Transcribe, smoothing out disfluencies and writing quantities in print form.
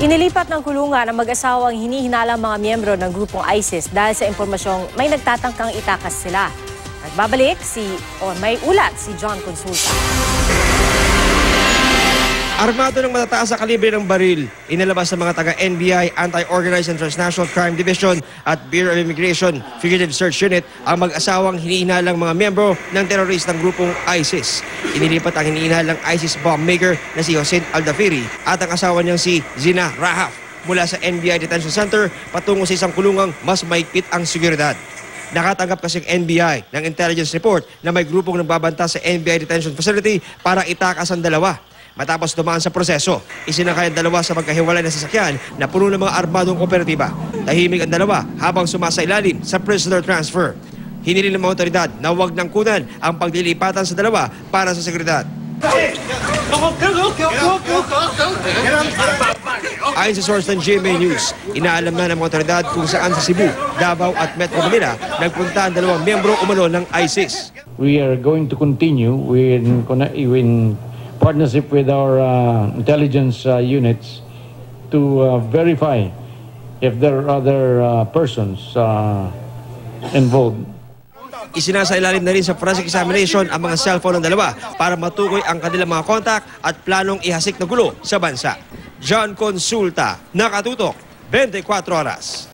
Inilipat ng kulungan ang mag-asawang hinihinalang mga miyembro ng grupong ISIS dahil sa impormasyong may nagtatangkang itakas sila. Nagbabalik may ulat si John Consulta. Armado ng matataas sa kalibre ng baril, inilabas sa mga taga-NBI, Anti-Organized and Transnational Crime Division at Bureau of Immigration Fugitive Search Unit ang mag-asawang hinihinalang mga miyembro ng teroristang grupong ISIS. Inilipat ang hinihinalang ISIS bomb maker na si Hossein Aldafiri at ang asawa niyang si Zina Rahaf mula sa NBI Detention Center patungo sa isang kulungang mas maigpit ang seguridad. Nakatanggap kasi ang NBI ng intelligence report na may grupong nagbabanta sa NBI Detention Facility para itakas ang dalawa. Matapos dumaan sa proseso, isinakay ang dalawa sa magkahiwalay na sasakyan na puno ng mga armadong operatiba. Tahimik ang dalawa habang sumasailalim sa prisoner transfer. Hiniling ng mga otoridad na huwag nang kunan ang paglilipatan sa dalawa para sa seguridad. Ayon sa source ng GMA News, inaalam na ng mga otoridad kung saan sa Cebu, Davao at Metro Manila nagpunta ang dalawang miyembro umano ng ISIS. We are going to continue in partnership with our intelligence units to verify if there are other persons involved. Isinasailalim na rin sa forensic examination ang mga cellphone ng dalawa para matukoy ang kanilang mga kontak at planong ihasik na gulo sa bansa. John Consulta, Nakatutok, 24 Oras.